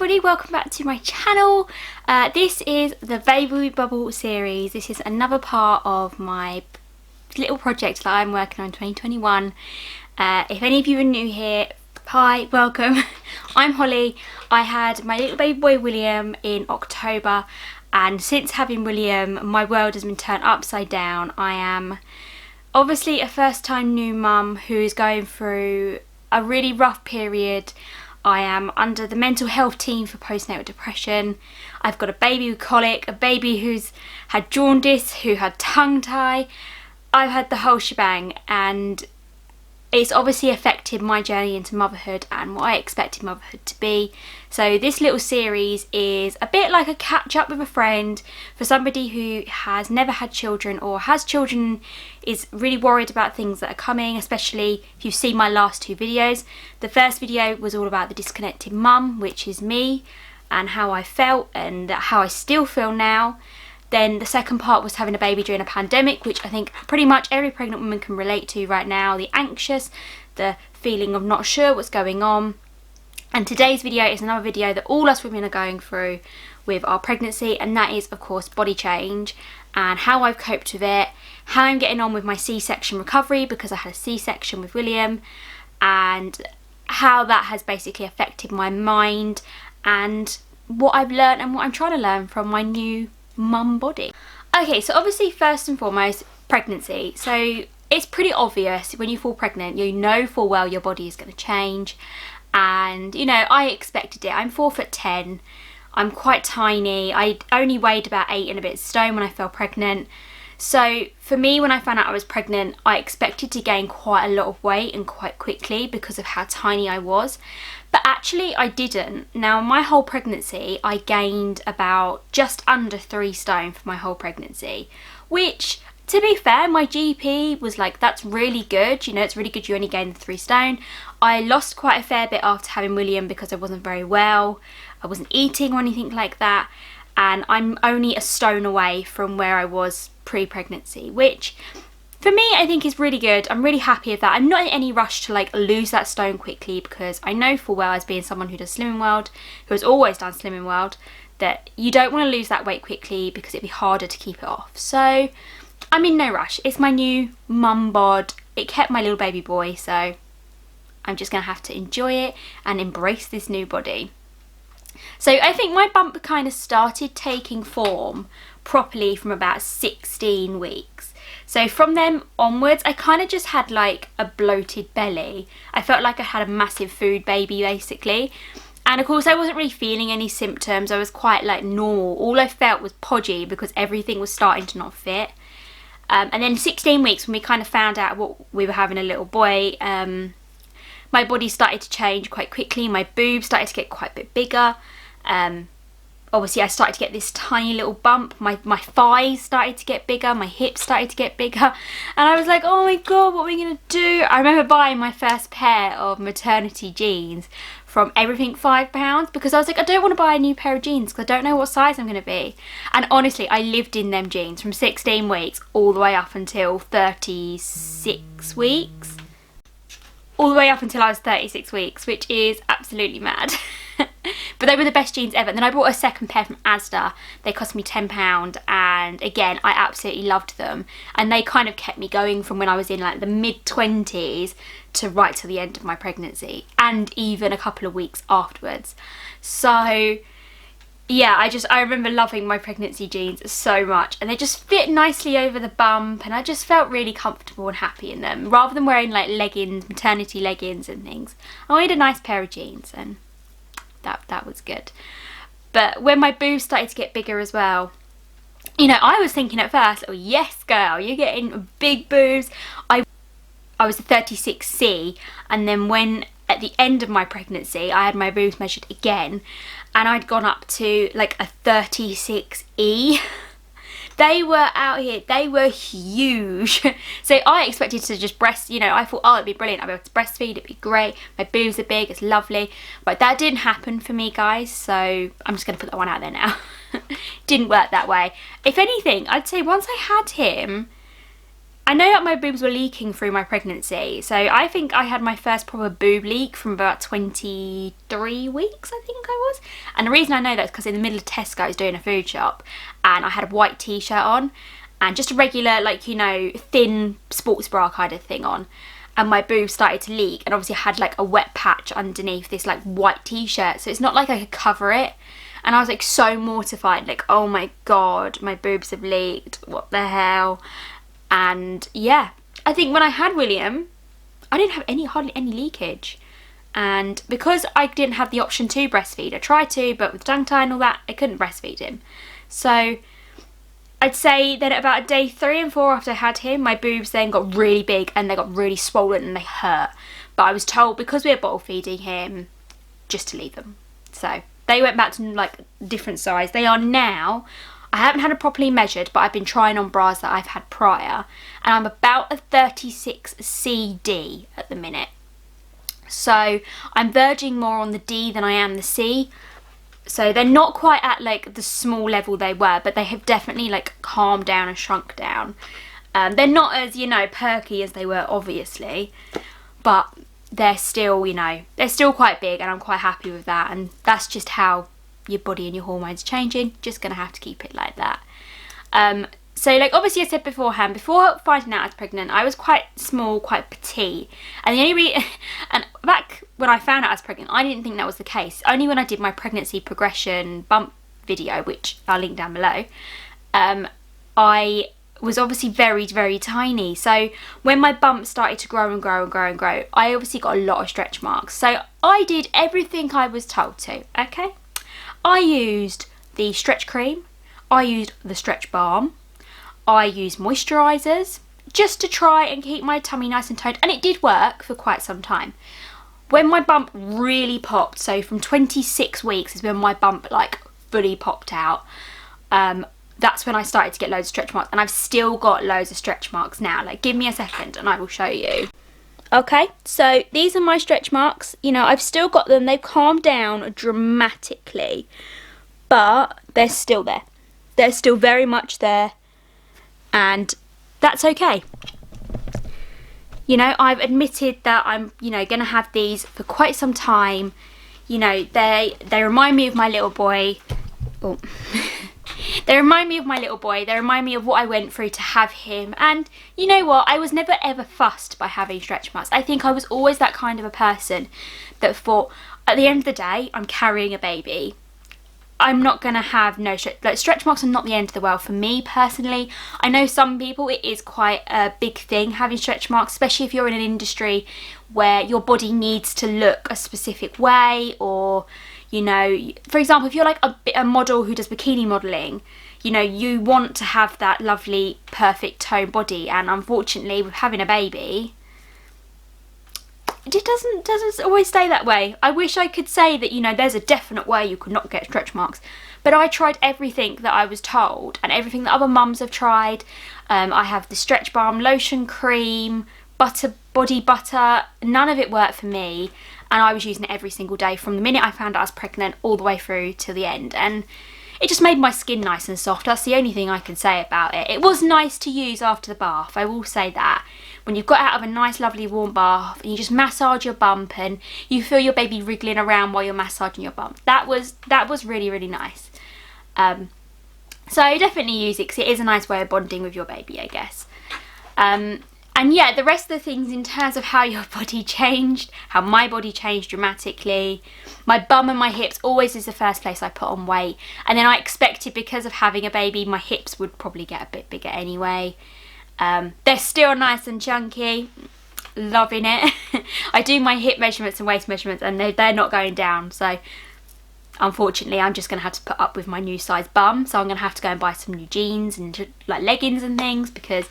everybody, welcome back to my channel. This is the Baby Bubble series. This is another part of my little project that I'm working on in 2021. If any of you are new here, hi, welcome. I'm Holly. I had my little baby boy William in October, and since having William, my world has been turned upside down. I am obviously a first-time new mum who is going through a really rough period. I am under the mental health team for postnatal depression. I've got a baby with colic, a baby who's had jaundice, who had tongue tie. I've had the whole shebang, and it's obviously affected my journey into motherhood and what I expected motherhood to be. So this little series is a bit like a catch up with a friend for somebody who has never had children or has children, is really worried about things that are coming, especially if you've seen my last two videos. The first video was all about the disconnected mum, which is me, and how I felt and how I still feel now. Then the second part was having a baby during a pandemic, which I think pretty much every pregnant woman can relate to right now. The anxious, the feeling of not sure what's going on. And today's video is another video that all us women are going through with our pregnancy, and that is of course body change and how I've coped with it, how I'm getting on with my C-section recovery because I had a C-section with William, and how that has basically affected my mind and what I've learned and what I'm trying to learn from my new mum body. Okay, so obviously first and foremost, pregnancy. So it's pretty obvious when you fall pregnant, you know full well your body is going to change, and you know, I expected it. I'm 4'10", I'm quite tiny. I only weighed about 8 and a bit stone when I fell pregnant. So for me, when I found out I was pregnant, I expected to gain quite a lot of weight and quite quickly because of how tiny I was. But actually I didn't. Now my whole pregnancy I gained about just under 3 stone for my whole pregnancy, which to be fair, my GP was like, that's really good, you know, it's really good you only gained the 3 stone. I lost quite a fair bit after having William because I wasn't very well. I wasn't eating or anything like that, and I'm only a stone away from where I was pre-pregnancy, which for me I think is really good. I'm really happy with that. I'm not in any rush to like lose that stone quickly because I know full well, as being someone who does Slimming World, who has always done Slimming World, that you don't want to lose that weight quickly because it'd be harder to keep it off. So I'm in no rush. It's my new mum bod. It kept my little baby boy, so I'm just gonna have to enjoy it and embrace this new body. So I think my bump kind of started taking form properly from about 16 weeks. So from then onwards, I kind of just had like a bloated belly. I felt like I had a massive food baby basically. And of course I wasn't really feeling any symptoms. I was quite like normal. All I felt was podgy because everything was starting to not fit. And then 16 weeks when we kind of found out what we were having, a little boy, my body started to change quite quickly. My boobs started to get quite a bit bigger. Obviously I started to get this tiny little bump. My thighs started to get bigger. My hips started to get bigger. And I was like, oh my god, what are we going to do? I remember buying my first pair of maternity jeans from Everything £5 because I was like, I don't want to buy a new pair of jeans because I don't know what size I'm going to be. And honestly, I lived in them jeans from 16 weeks all the way up until 36 weeks. All the way up until I was 36 weeks, which is absolutely mad. But they were the best jeans ever. And then I bought a second pair from Asda. They cost me £10, and again I absolutely loved them, and they kind of kept me going from when I was in like the mid-20s to right till the end of my pregnancy, and even a couple of weeks afterwards. So yeah, I remember loving my pregnancy jeans so much, and they just fit nicely over the bump, and I just felt really comfortable and happy in them. Rather than wearing like leggings, maternity leggings and things, I wanted a nice pair of jeans, and that was good. But when my boobs started to get bigger as well, you know, I was thinking at first, oh yes girl, you're getting big boobs. I was a 36C, and then when at the end of my pregnancy I had my boobs measured again, and I'd gone up to like a 36E. They were out here, they were huge. So I expected to just breast, you know, I thought, oh, it'd be brilliant, I'll be able to breastfeed, it'd be great, my boobs are big, it's lovely. But that didn't happen for me, guys, so I'm just going to put that one out there now. Didn't work that way. If anything, I'd say once I had him, I know that my boobs were leaking through my pregnancy, so I think I had my first proper boob leak from about 23 weeks, I think I was. And the reason I know that is because in the middle of Tesco I was doing a food shop and I had a white t-shirt on and just a regular, like, you know, thin sports bra kind of thing on, and my boobs started to leak, and obviously I had like a wet patch underneath this like white t-shirt, so it's not like I could cover it. And I was like so mortified, like, oh my god, my boobs have leaked, what the hell. And yeah, I think when I had William, I didn't have hardly any leakage. And because I didn't have the option to breastfeed, I tried to, but with tongue tie and all that, I couldn't breastfeed him. So I'd say that at about day 3 and 4 after I had him, my boobs then got really big and they got really swollen and they hurt. But I was told, because we were bottle feeding him, just to leave them. So they went back to like different size. They are now, I haven't had it properly measured, but I've been trying on bras that I've had prior, and I'm about a 36CD at the minute. So I'm verging more on the D than I am the C. So they're not quite at like the small level they were, but they have definitely like calmed down and shrunk down. They're not as, you know, perky as they were, obviously, but they're still, you know, they're still quite big, and I'm quite happy with that. And that's just how your body and your hormones changing, just gonna have to keep it like that. So like obviously I said beforehand, before finding out I was pregnant, I was quite small, quite petite, and the only and back when I found out I was pregnant, I didn't think that was the case. Only when I did my pregnancy progression bump video, which I'll link down below, I was obviously very, very tiny. So when my bump started to grow and grow and grow and grow, I obviously got a lot of stretch marks. So I did everything I was told to, okay? I used the stretch cream, I used the stretch balm, I used moisturisers just to try and keep my tummy nice and toned, and it did work for quite some time. When my bump really popped, so from 26 weeks is when my bump like fully popped out, that's when I started to get loads of stretch marks, and I've still got loads of stretch marks now. Like, give me a second and I will show you. Okay, so these are my stretch marks. You know, I've still got them. They've calmed down dramatically, but they're still there. They're still very much there, and that's okay. You know, I've admitted that I'm, you know, gonna have these for quite some time. You know, they remind me of my little boy. Oh. They remind me of my little boy. They remind me of what I went through to have him. And you know what? I was never ever fussed by having stretch marks. I think I was always that kind of a person that thought, at the end of the day, I'm carrying a baby. I'm not going to have no stretch marks are not the end of the world for me personally. I know some people it is quite a big thing having stretch marks, especially if you're in an industry where your body needs to look a specific way, or, you know, for example, if you're like a model who does bikini modelling, you know, you want to have that lovely, perfect toned body, and unfortunately with having a baby, it doesn't always stay that way. I wish I could say that, you know, there's a definite way you could not get stretch marks, but I tried everything that I was told and everything that other mums have tried. I have the stretch balm, lotion, cream, body butter, none of it worked for me, and I was using it every single day from the minute I found out I was pregnant all the way through to the end, and it just made my skin nice and soft. That's the only thing I can say about it. It was nice to use after the bath, I will say that. When you've got out of a nice lovely warm bath and you just massage your bump and you feel your baby wriggling around while you're massaging your bump, that was really, really nice. So I definitely use it because it is a nice way of bonding with your baby, I guess. And yeah, the rest of the things in terms of how your body changed, how my body changed dramatically. My bum and my hips always is the first place I put on weight. And then I expected, because of having a baby, my hips would probably get a bit bigger anyway. They're still nice and chunky. Loving it. I do my hip measurements and waist measurements and they're not going down. So unfortunately, I'm just going to have to put up with my new size bum. So I'm going to have to go and buy some new jeans and like leggings and things, because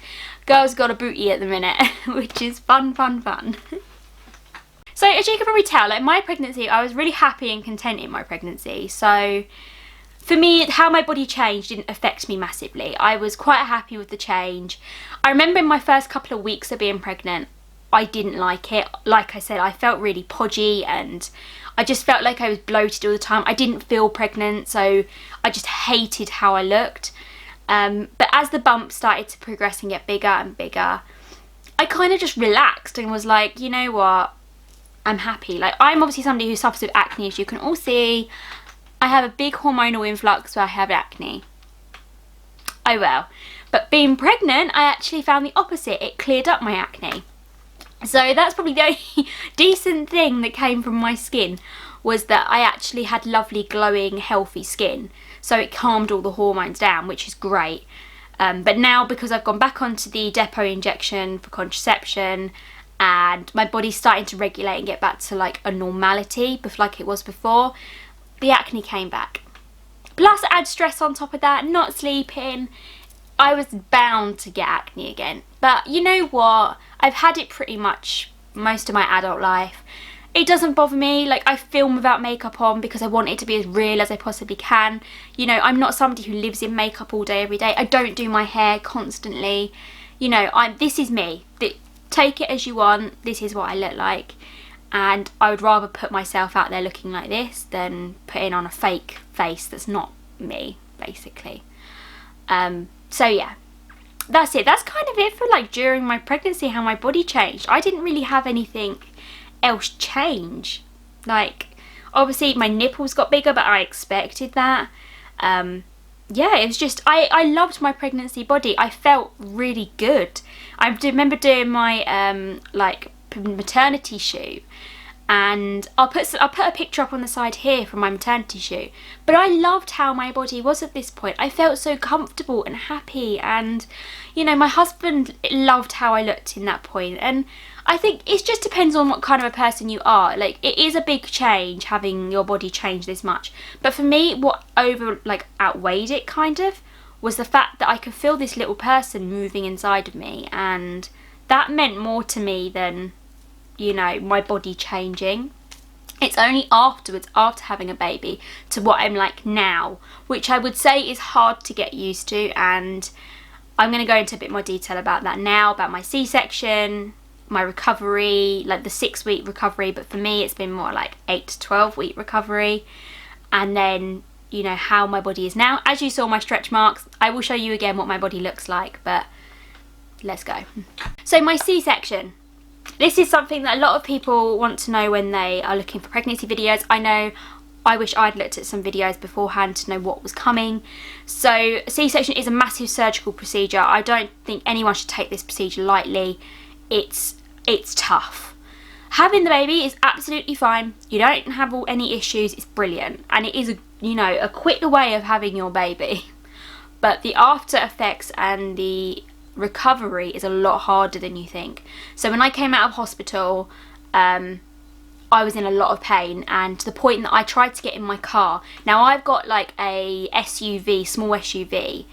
girl's got a booty at the minute, which is fun. So as you can probably tell, like my pregnancy, I was really happy and content in my pregnancy. So for me, how my body changed didn't affect me massively. I was quite happy with the change. I remember in my first couple of weeks of being pregnant, I didn't like it. Like I said, I felt really podgy and I just felt like I was bloated all the time. I didn't feel pregnant, so I just hated how I looked. But as the bump started to progress and get bigger and bigger, I kind of just relaxed and was like, you know what, I'm happy. Like, I'm obviously somebody who suffers with acne, as you can all see. I have a big hormonal influx where I have acne. Oh well. But being pregnant, I actually found the opposite. It cleared up my acne. So that's probably the only decent thing that came from my skin, was that I actually had lovely, glowing, healthy skin. So it calmed all the hormones down, which is great. But now, because I've gone back onto the depot injection for contraception, and my body's starting to regulate and get back to like a normality, like it was before, the acne came back. Plus add stress on top of that, not sleeping, I was bound to get acne again. But you know what? I've had it pretty much most of my adult life. It doesn't bother me. Like, I film without makeup on because I want it to be as real as I possibly can. You know, I'm not somebody who lives in makeup all day every day. I don't do my hair constantly. You know, this is me. Take it as you want. This is what I look like. And I would rather put myself out there looking like this than putting on a fake face that's not me, basically. So yeah, that's it. That's kind of it for like during my pregnancy, how my body changed. I didn't really have anything else change. Like, obviously my nipples got bigger, but I expected that. Yeah, it was just, I loved my pregnancy body. I felt really good. I remember doing my like maternity shoot, and I'll put a picture up on the side here from my maternity shoot. But I loved how my body was at this point. I felt so comfortable and happy, and you know, my husband loved how I looked in that point. And I think it just depends on what kind of a person you are. Like, it is a big change having your body change this much, but for me, what outweighed it kind of was the fact that I could feel this little person moving inside of me, and that meant more to me than, you know, my body changing. It's only afterwards, after having a baby, to what I'm like now, which I would say is hard to get used to. And I'm going to go into a bit more detail about that now, about my C-section, my recovery, like the 6-week recovery, but for me it's been more like 8 to 12 week recovery. And then, you know, how my body is now. As you saw my stretch marks, I will show you again what my body looks like, but let's go. So my C-section. This is something that a lot of people want to know when they are looking for pregnancy videos. I know I wish I'd looked at some videos beforehand to know what was coming. So C-section is a massive surgical procedure. I don't think anyone should take this procedure lightly. It's tough. Having the baby is absolutely fine. You don't have any issues. It's brilliant. And it is, a quick way of having your baby. But the after effects and the recovery is a lot harder than you think. So when I came out of hospital, I was in a lot of pain, and to the point that I tried to get in my car. Now I've got like a SUV, small SUV,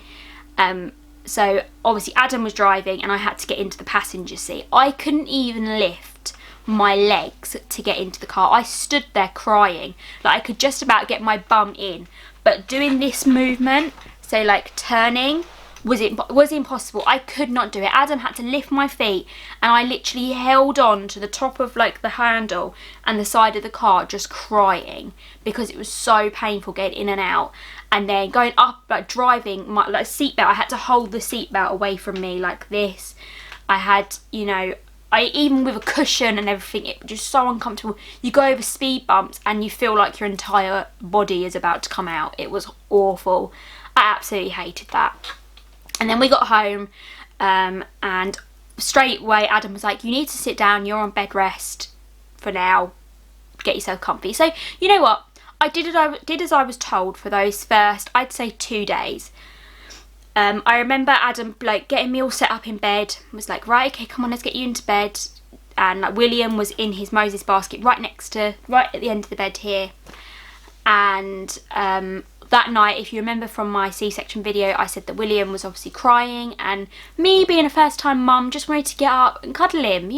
so obviously Adam was driving and I had to get into the passenger seat. I couldn't even lift my legs to get into the car. I stood there crying, like I could just about get my bum in, but doing this movement, so like turning, was impossible. I could not do it. Adam had to lift my feet, and I literally held on to the top of like the handle and the side of the car, just crying because it was so painful getting in and out. And then going up, like driving, my seatbelt, I had to hold the seatbelt away from me like this. I had, even with a cushion and everything, it was just so uncomfortable. You go over speed bumps and you feel like your entire body is about to come out. It was awful. I absolutely hated that. And then we got home, and straight away Adam was like, you need to sit down, you're on bed rest for now, get yourself comfy. So you know what, I did as I was told for those first, I'd say 2 days. I remember Adam like getting me all set up in bed, was like, right, okay, come on, let's get you into bed. And like, William was in his Moses basket right at the end of the bed here. And that night, if you remember from my C-section video, I said that William was obviously crying, and me being a first time mum just wanted to get up and cuddle him.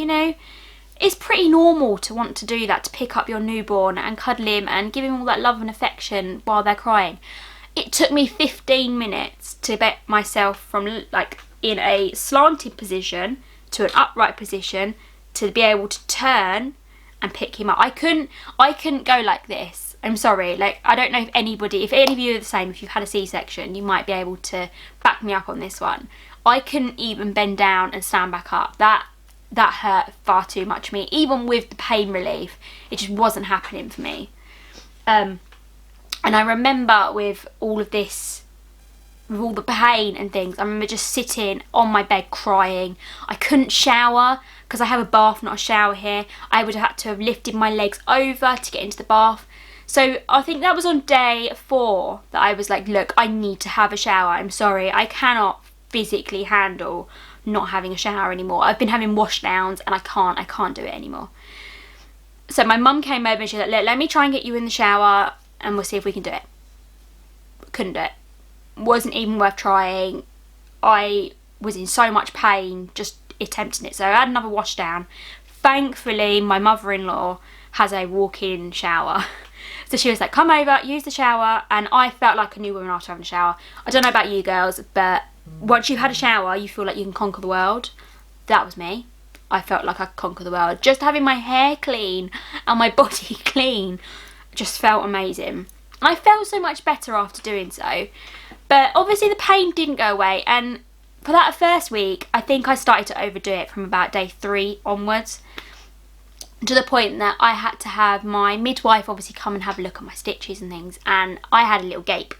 It's pretty normal to want to do that, to pick up your newborn and cuddle him and give him all that love and affection while they're crying. It took me 15 minutes to get myself from like in a slanted position to an upright position to be able to turn and pick him up. I couldn't go like this. I'm sorry, like, I don't know if any of you are the same, if you've had a C-section, you might be able to back me up on this one. I couldn't even bend down and stand back up. That hurt far too much for me. Even with the pain relief, it just wasn't happening for me. And I remember with all of this, with all the pain and things, I remember just sitting on my bed crying. I couldn't shower because I have a bath, not a shower here. I would have had to have lifted my legs over to get into the bath. So I think that was on day 4 that I was like, look, I need to have a shower. I'm sorry, I cannot physically handle not having a shower anymore. I've been having wash downs and I can't do it anymore. So my mum came over and she was like, let me try and get you in the shower and we'll see if we can do it. Couldn't do it. Wasn't even worth trying. I was in so much pain just attempting it. So I had another wash down. Thankfully, my mother-in-law has a walk-in shower. So she was like, come over, use the shower. And I felt like a new woman after having a shower. I don't know about you girls, but once you've had a shower, you feel like you can conquer the world. That was me. I felt like I could conquer the world. Just having my hair clean and my body clean just felt amazing. I felt so much better after doing so. But obviously the pain didn't go away, and for that first week, I think I started to overdo it from about day 3 onwards, to the point that I had to have my midwife obviously come and have a look at my stitches and things, and I had a little gape.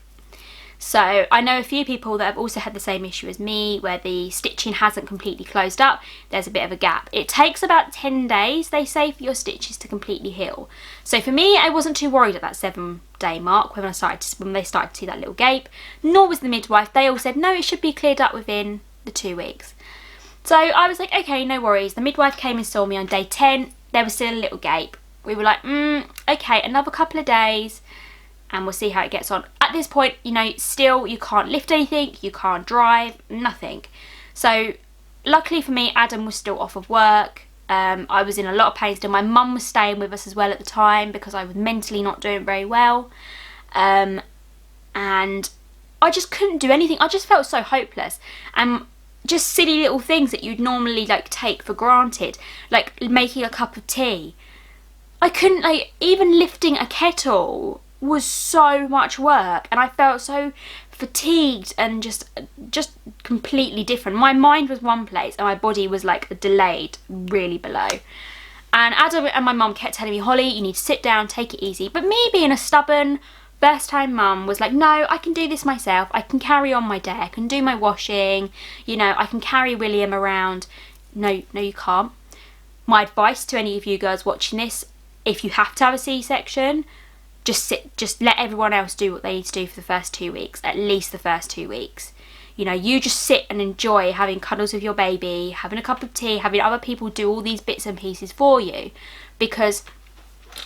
So I know a few people that have also had the same issue as me, where the stitching hasn't completely closed up. There's a bit of a gap. It takes about 10 days, they say, for your stitches to completely heal. So for me, I wasn't too worried at that 7-day mark when they started to see that little gape. Nor was the midwife. They all said, no, it should be cleared up within the 2 weeks. So I was like, okay, no worries. The midwife came and saw me on day 10. There was still a little gape. We were like, okay, another couple of days and we'll see how it gets on. At this point, you know, still you can't lift anything, you can't drive, nothing. So luckily for me, Adam was still off of work. I was in a lot of pain still. My mum was staying with us as well at the time because I was mentally not doing very well. And I just couldn't do anything. I just felt so hopeless. And just silly little things that you'd normally like take for granted, like making a cup of tea. I couldn't, like, even lifting a kettle was so much work, and I felt so fatigued and just completely different. My mind was one place and my body was like delayed really below. And Adam and my mum kept telling me, Holly, you need to sit down, take it easy. But me being a stubborn first time mum was like, no, I can do this myself. I can carry on my day. I can do my washing. You know, I can carry William around. No, you can't. My advice to any of you girls watching this, if you have to have a C-section, just let everyone else do what they need to do for the first 2 weeks, at least the first 2 weeks. You know, you just sit and enjoy having cuddles with your baby, having a cup of tea, having other people do all these bits and pieces for you, because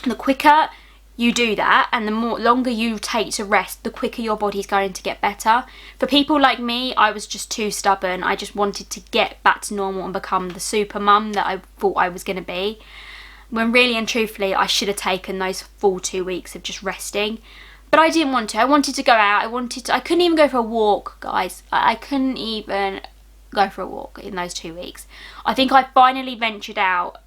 the quicker you do that and the longer you take to rest, the quicker your body's going to get better. For people like me, I was just too stubborn. I just wanted to get back to normal and become the super mum that I thought I was going to be, when really and truthfully I should have taken those full 2 weeks of just resting. But I didn't want to. I wanted to go out. I couldn't even go for a walk, guys. I couldn't even go for a walk in those 2 weeks. I think I finally ventured out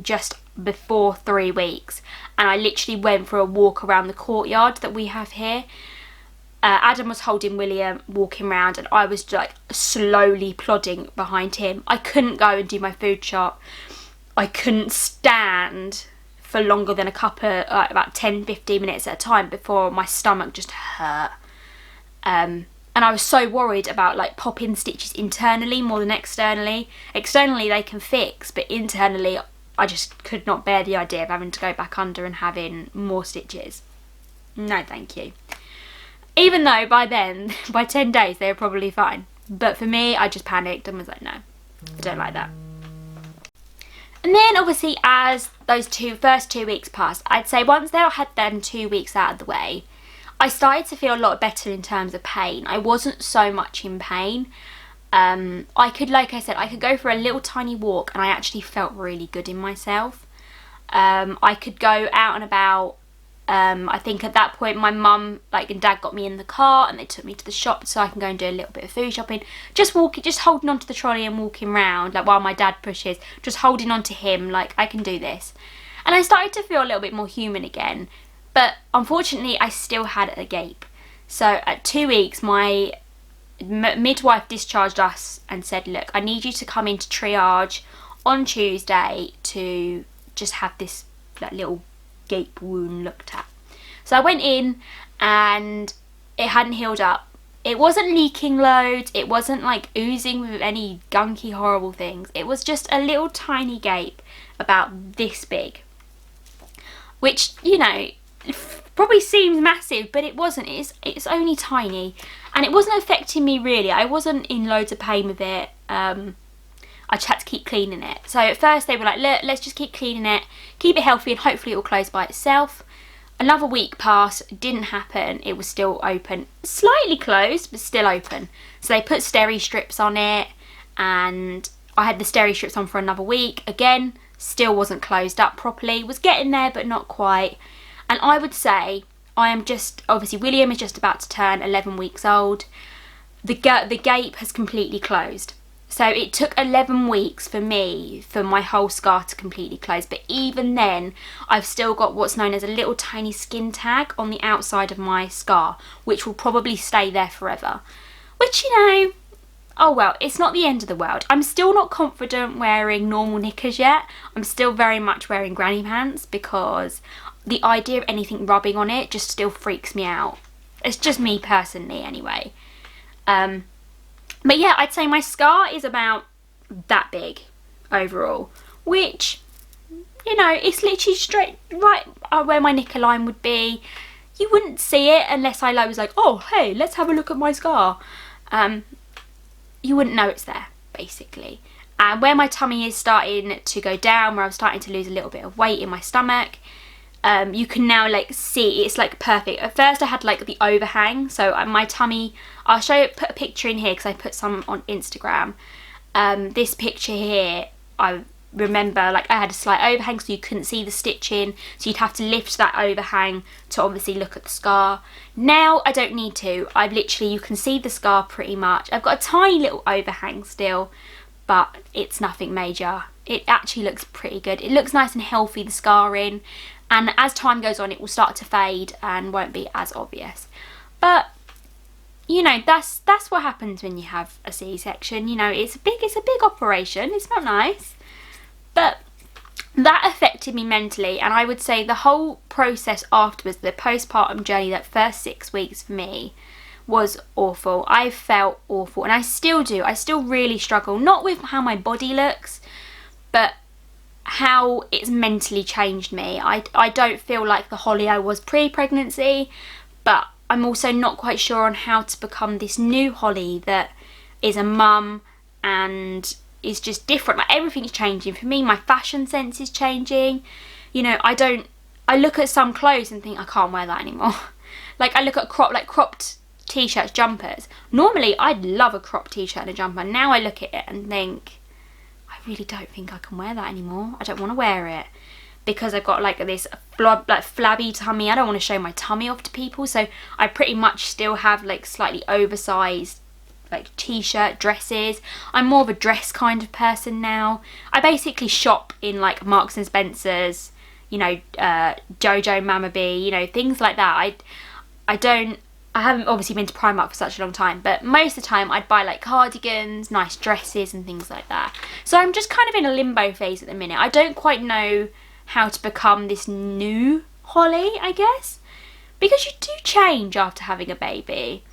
just before 3 weeks, and I literally went for a walk around the courtyard that we have here. Adam was holding William, walking around, and I was like slowly plodding behind him. I couldn't go and do my food shop. I couldn't stand for longer than about 10-15 minutes at a time before my stomach just hurt. And I was so worried about like popping stitches internally more than externally. Externally they can fix, but internally I just could not bear the idea of having to go back under and having more stitches. No thank you. Even though by then, by 10 days, they were probably fine. But for me, I just panicked and was like, no, I don't like that. And then obviously as those first 2 weeks passed, I'd say once they had them 2 weeks out of the way, I started to feel a lot better in terms of pain. I wasn't so much in pain. I could, like I said, I could go for a little tiny walk and I actually felt really good in myself. I could go out and about. I think at that point my mum and dad got me in the car and they took me to the shop so I can go and do a little bit of food shopping. Just holding onto the trolley and walking around, like while my dad pushes, just holding on to him, like I can do this. And I started to feel a little bit more human again. But unfortunately I still had a gape. So at 2 weeks my midwife discharged us and said, look, I need you to come into triage on Tuesday to just have this little gape wound looked at. So I went in and it hadn't healed up. It wasn't leaking loads, it wasn't like oozing with any gunky horrible things. It was just a little tiny gape about this big, which, you know, probably seems massive, but it wasn't. It's only tiny, and it wasn't affecting me really. I wasn't in loads of pain with it. I just had to keep cleaning it. So at first they were like, look, let's just keep cleaning it, keep it healthy, and hopefully it will close by itself. Another week passed, didn't happen. It was still open, slightly closed, but still open. So they put steri strips on it, and I had the steri strips on for another week. Again, still wasn't closed up properly. Was getting there, but not quite. And I would say I am just, obviously William is just about to turn 11 weeks old. The gape has completely closed. So it took 11 weeks for me, for my whole scar to completely close. But even then, I've still got what's known as a little tiny skin tag on the outside of my scar, which will probably stay there forever. Which, you know, oh well, it's not the end of the world. I'm still not confident wearing normal knickers yet. I'm still very much wearing granny pants because the idea of anything rubbing on it just still freaks me out. It's just me personally anyway. But yeah, I'd say my scar is about that big overall, which, you know, it's literally straight right where my knicker line would be. You wouldn't see it unless I was like, oh hey, let's have a look at my scar. You wouldn't know it's there, basically. And where my tummy is starting to go down, where I'm starting to lose a little bit of weight in my stomach, you can now like see it's like perfect. At first I had like the overhang, so my tummy, I'll show you, put a picture in here because I put some on Instagram. This picture here, I remember like I had a slight overhang, so you couldn't see the stitching, so you'd have to lift that overhang to obviously look at the scar. Now I don't need to. I've literally, you can see the scar pretty much. I've got a tiny little overhang still, but it's nothing major. It actually looks pretty good. It looks nice and healthy, the scarring. And as time goes on, it will start to fade and won't be as obvious. But, you know, that's what happens when you have a C-section. You know, it's a big operation. It's not nice. But that affected me mentally. And I would say the whole process afterwards, the postpartum journey, that first 6 weeks for me, was awful. I felt awful. And I still do. I still really struggle. Not with how my body looks, but how it's mentally changed me. I don't feel like the Holly I was pre-pregnancy, but I'm also not quite sure on how to become this new Holly that is a mum and is just different. Like everything's changing for me. My fashion sense is changing. You know, I look at some clothes and think I can't wear that anymore. Like I look at cropped t-shirts, jumpers. Normally I'd love a cropped t-shirt and a jumper. Now I look at it and think, I really don't think I can wear that anymore. I don't want to wear it because I've got like this flabby tummy. I don't want to show my tummy off to people, so I pretty much still have like slightly oversized like t-shirt, dresses. I'm more of a dress kind of person now. I basically shop in like Marks and Spencer's, you know, Jojo, Mama B, you know, things like that. I haven't obviously been to Primark for such a long time, but most of the time I'd buy like cardigans, nice dresses and things like that. So I'm just kind of in a limbo phase at the minute. I don't quite know how to become this new Holly, I guess. Because you do change after having a baby.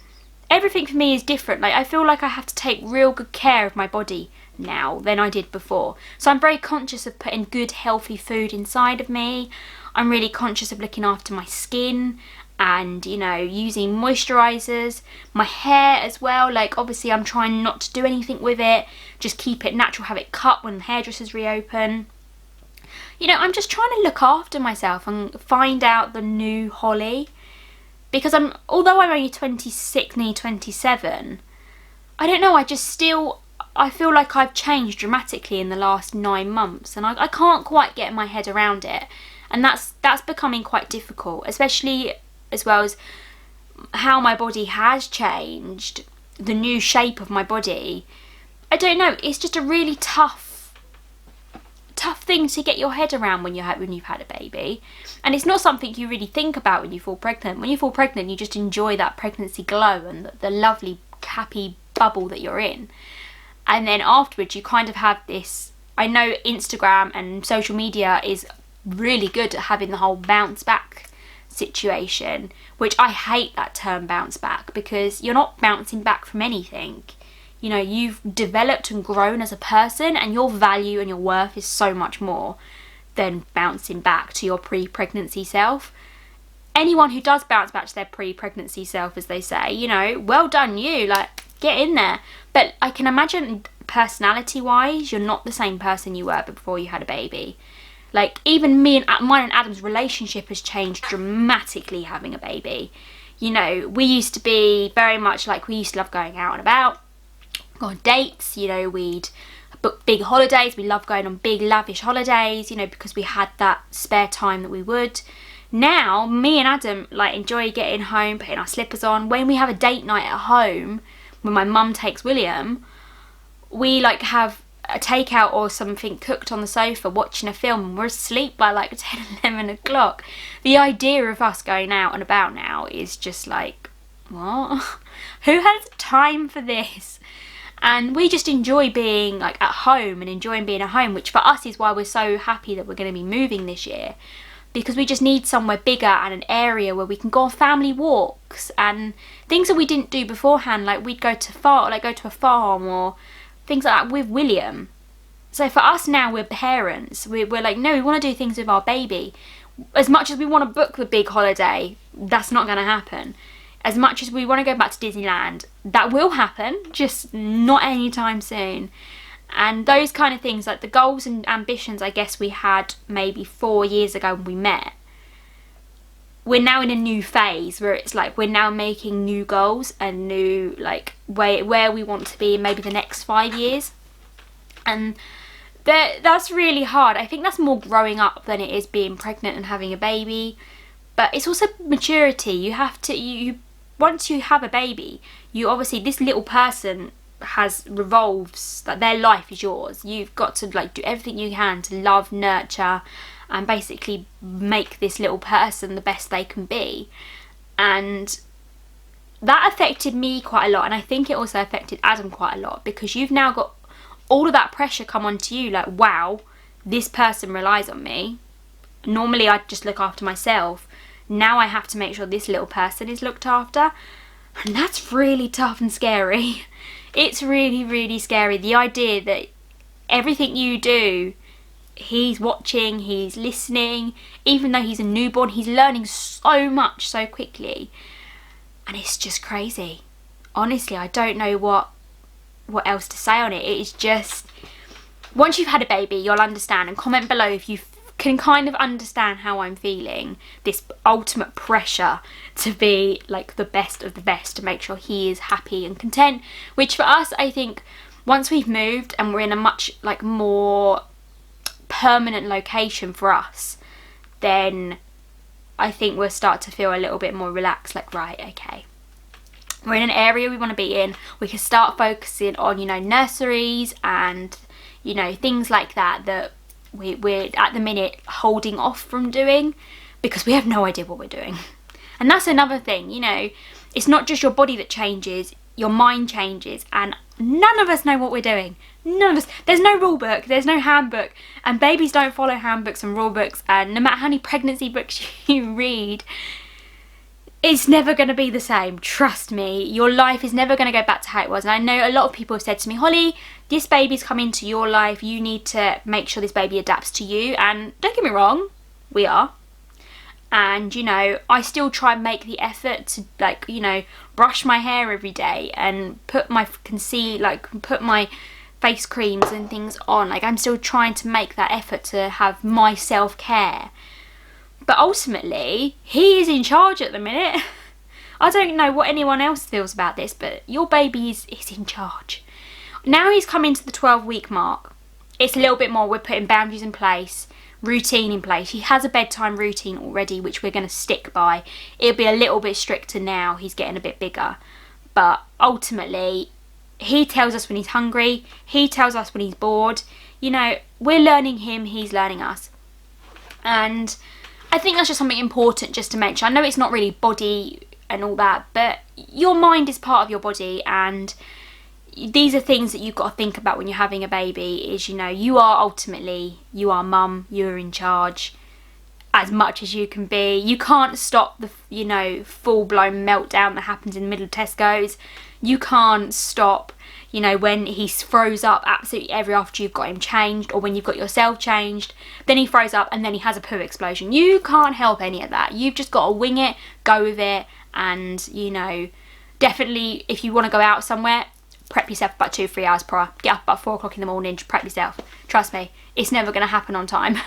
Everything for me is different. Like I feel like I have to take real good care of my body now than I did before. So I'm very conscious of putting good healthy food inside of me. I'm really conscious of looking after my skin and, you know, using moisturizers, my hair as well. Like obviously I'm trying not to do anything with it, just keep it natural, have it cut when the hairdressers reopen. You know, I'm just trying to look after myself and find out the new Holly, because although I'm only 26, nearly 27, I don't know, I feel like I've changed dramatically in the last 9 months, and I can't quite get my head around it, and that's becoming quite difficult, especially as well as how my body has changed, the new shape of my body. I don't know, it's just a really tough tough thing to get your head around when you've had a baby. And it's not something you really think about when you fall pregnant. When you fall pregnant, you just enjoy that pregnancy glow and the lovely, happy bubble that you're in. And then afterwards, you kind of have this, I know Instagram and social media is really good at having the whole bounce back situation, which I hate that term, bounce back, because you're not bouncing back from anything. You know, you've developed and grown as a person, and your value and your worth is so much more than bouncing back to your pre-pregnancy self. Anyone who does bounce back to their pre-pregnancy self, as they say, you know, well done you, like, get in there. But I can imagine personality wise, you're not the same person you were before you had a baby. Like, even mine and Adam's relationship has changed dramatically having a baby. You know, we used to be very much like, we used to love going out and about, go on dates, you know, we'd book big holidays, we love going on big lavish holidays, you know, because we had that spare time that we would. Now, me and Adam, like, enjoy getting home, putting our slippers on. When we have a date night at home, when my mum takes William, we, like, have a takeout or something cooked on the sofa watching a film, and we're asleep by like 10, 11 o'clock. The idea of us going out and about now is just like, what? Who has time for this? And we just enjoy being like at home and enjoying being at home, which for us is why we're so happy that we're going to be moving this year, because we just need somewhere bigger and an area where we can go on family walks and things that we didn't do beforehand. Like, we'd go to a farm or things like that with William. So for us now, we're parents. We're like, no, we want to do things with our baby. As much as we want to book the big holiday, that's not going to happen. As much as we want to go back to Disneyland, that will happen, just not anytime soon. And those kind of things, like the goals and ambitions I guess we had maybe 4 years ago when we met, we're now in a new phase where it's like we're now making new goals and new, like, where we want to be in maybe the next 5 years. And that's really hard. I think that's more growing up than it is being pregnant and having a baby. But it's also maturity. You have to, once you have a baby, you obviously, this little person revolves, like, their life is yours. You've got to, like, do everything you can to love, nurture, and basically make this little person the best they can be. And that affected me quite a lot, and I think it also affected Adam quite a lot, because you've now got all of that pressure come onto you, like, wow, this person relies on me. Normally I'd just look after myself. Now I have to make sure this little person is looked after, and that's really tough and scary. It's really, really scary. The idea that everything you do, he's watching, he's listening. Even though he's a newborn, he's learning so much so quickly. And it's just crazy. Honestly, I don't know what else to say on it. It is just, once you've had a baby, you'll understand. And comment below if you can kind of understand how I'm feeling. This ultimate pressure to be like the best of the best, to make sure he is happy and content. Which for us, I think, once we've moved and we're in a much like more permanent location for us, then I think we'll start to feel a little bit more relaxed, like, right, okay, we're in an area we want to be in. We can start focusing on, you know, nurseries and, you know, things like that we're at the minute holding off from doing because we have no idea what we're doing. And that's another thing, you know, it's not just your body that changes, your mind changes, and none of us know what we're doing. None of us. There's no rule book, there's no handbook, and babies don't follow handbooks and rule books, and no matter how many pregnancy books you read, it's never going to be the same. Trust me, your life is never going to go back to how it was. And I know a lot of people have said to me, Holly, this baby's come into your life, you need to make sure this baby adapts to you. And don't get me wrong, we are. And, you know, I still try and make the effort to, like, you know, brush my hair every day and put my put my face creams and things on. Like, I'm still trying to make that effort to have my self-care. But ultimately, he is in charge at the minute. I don't know what anyone else feels about this, but your baby is in charge. Now he's coming to the 12-week mark. It's a little bit more, we're putting boundaries in place, routine in place. He has a bedtime routine already, which we're going to stick by. It'll be a little bit stricter now, he's getting a bit bigger. But ultimately, he tells us when he's hungry, he tells us when he's bored, you know, we're learning him, he's learning us. And I think that's just something important just to mention. I know it's not really body and all that, but your mind is part of your body, and these are things that you've got to think about when you're having a baby. Is, you know, you are mum, you're in charge as much as you can be. You can't stop the, you know, full-blown meltdown that happens in the middle of Tesco's. You can't stop, you know, when he throws up absolutely every after you've got him changed, or when you've got yourself changed, then he throws up and then he has a poo explosion. You can't help any of that. You've just got to wing it, go with it, and, you know, definitely if you want to go out somewhere, prep yourself about 2-3 hours prior. Get up about 4 o'clock in the morning, prep yourself. Trust me, it's never going to happen on time.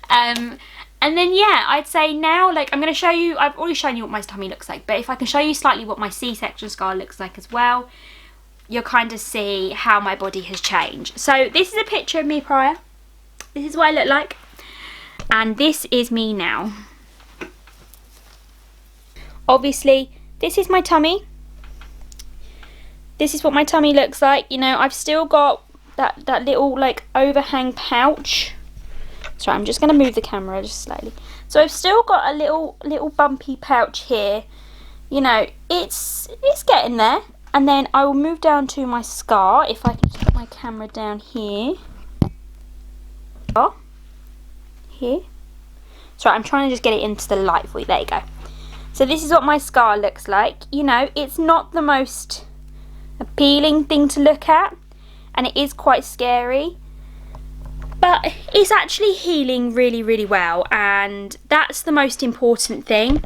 And then, yeah, I'd say now, like, I'm going to show you, I've already shown you what my tummy looks like, but if I can show you slightly what my C-section scar looks like as well, you'll kind of see how my body has changed. So this is a picture of me prior. This is what I look like. And this is me now. Obviously, this is my tummy. This is what my tummy looks like. You know, I've still got that little, like, overhang pouch. Sorry, I'm just going to move the camera just slightly. So I've still got a little bumpy pouch here. You know, it's getting there. And then I will move down to my scar. If I can just put my camera down here. Here. Sorry, I'm trying to just get it into the light for you. There you go. So this is what my scar looks like. You know, it's not the most appealing thing to look at. And it is quite scary. But it's actually healing really, really well, and that's the most important thing.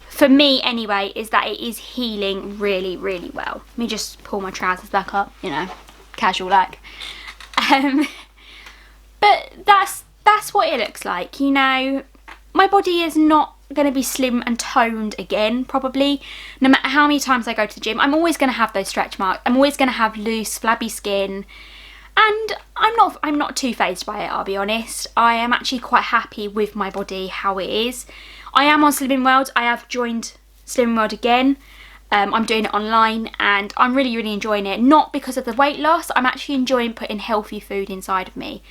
For me, anyway, is that it is healing really, really well. Let me just pull my trousers back up, you know, casual like. But that's what it looks like, you know. My body is not going to be slim and toned again, probably. No matter how many times I go to the gym, I'm always going to have those stretch marks. I'm always going to have loose, flabby skin. And I'm not too phased by it, I'll be honest. I am actually quite happy with my body, how it is. I am on Slimming World. I have joined Slimming World again. I'm doing it online and I'm really, really enjoying it. Not because of the weight loss. I'm actually enjoying putting healthy food inside of me.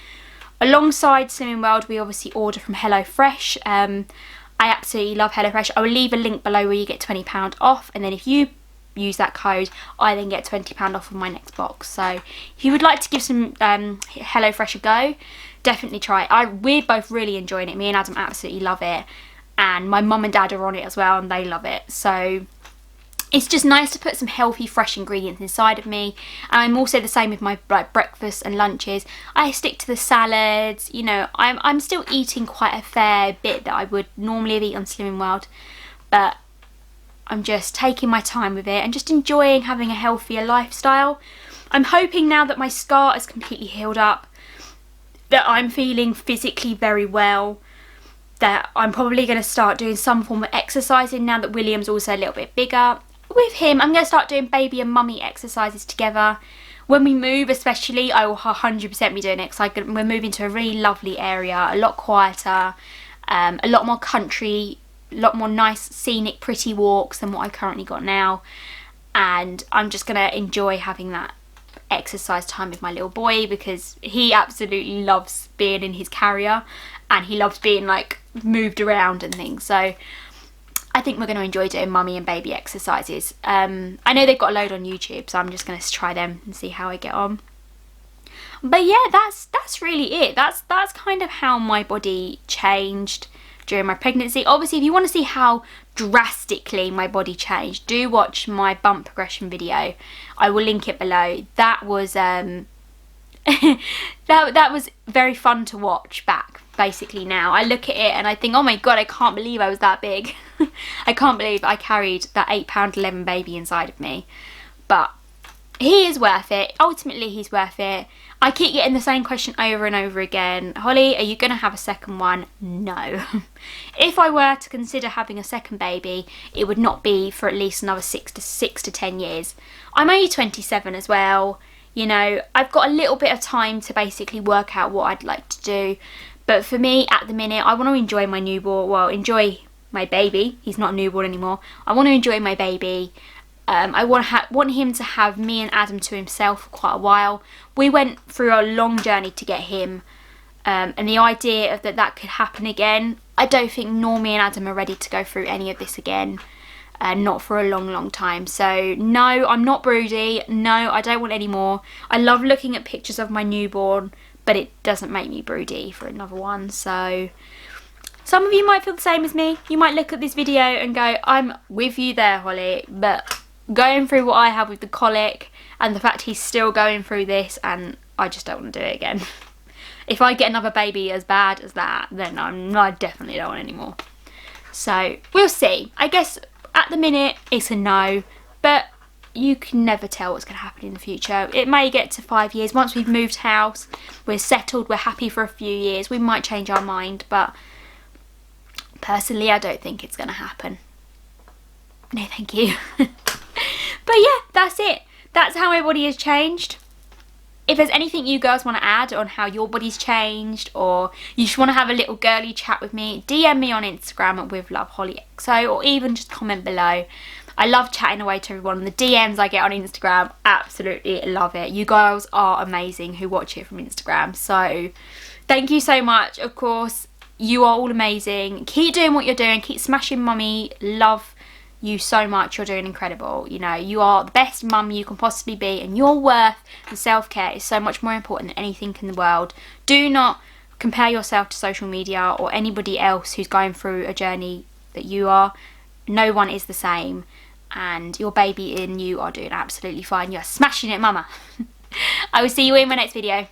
Alongside Slimming World, we obviously order from HelloFresh. I absolutely love HelloFresh. I will leave a link below where you get £20 off. And then if you use that code, I then get £20 off of my next box. So if you would like to give some HelloFresh a go, definitely try it. We're both really enjoying it. Me and Adam absolutely love it, and my mum and dad are on it as well and they love it. So it's just nice to put some healthy, fresh ingredients inside of me. And I'm also the same with my breakfasts and lunches. I stick to the salads. You know, I'm still eating quite a fair bit that I would normally have eaten on Slimming World, but I'm just taking my time with it and just enjoying having a healthier lifestyle. I'm hoping now that my scar is completely healed up, that I'm feeling physically very well, that I'm probably going to start doing some form of exercising now that William's also a little bit bigger. With him, I'm going to start doing baby and mummy exercises together. When we move especially, I will 100% be doing it, because we're moving to a really lovely area, a lot quieter, a lot more country, a lot more nice, scenic, pretty walks than what I currently got now. And I'm just going to enjoy having that exercise time with my little boy, because he absolutely loves being in his carrier and he loves being, like, moved around and things. So I think we're going to enjoy doing mummy and baby exercises. I know they've got a load on YouTube, so I'm just going to try them and see how I get on. But yeah, that's really it. That's kind of how my body changed during my pregnancy. Obviously, if you want to see how drastically my body changed, do watch my bump progression video. I will link it below. That was that was very fun to watch back. Basically, now I look at it and I think, oh my god, I can't believe I was that big. I can't believe I carried that 8'11" baby inside of me. But he is worth it. Ultimately, he's worth it. I keep getting the same question over and over again. Holly, are you going to have a second one? No. If I were to consider having a second baby, it would not be for at least another 6 to 10 years. I'm only 27 as well. You know, I've got a little bit of time to basically work out what I'd like to do. But for me, at the minute, I want to enjoy my newborn. Well, enjoy my baby. He's not a newborn anymore. I want to enjoy my baby. I want him to have me and Adam to himself for quite a while. We went through a long journey to get him, and the idea of that could happen again, I don't think nor me and Adam are ready to go through any of this again, not for a long time. So no, I'm not broody. No, I don't want any more. I love looking at pictures of my newborn, but it doesn't make me broody for another one. So some of you might feel the same as me. You might look at this video and go, I'm with you there, Holly, but going through what I have with the colic and the fact he's still going through this, and I just don't want to do it again. If I get another baby as bad as that, then I definitely don't want any more. So we'll see. I guess at the minute it's a no, but you can never tell what's going to happen in the future. It may get to 5 years. Once we've moved house, we're settled, we're happy for a few years, we might change our mind, but personally I don't think it's going to happen. No thank you. But yeah, that's it. That's how my body has changed. If there's anything you girls want to add on how your body's changed, or you just want to have a little girly chat with me, DM me on Instagram at withlovehollyxo, or even just comment below. I love chatting away to everyone. The DMs I get on Instagram, absolutely love it. You girls are amazing who watch it from Instagram. So thank you so much. Of course, you are all amazing. Keep doing what you're doing. Keep smashing mummy. Love you so much. You're doing incredible. You know, you are the best mum you can possibly be, and your worth and self-care is so much more important than anything in the world. Do not compare yourself to social media or anybody else who's going through a journey that you are. No one is the same, and your baby and you are doing absolutely fine. You're smashing it, mama. I will see you in my next video.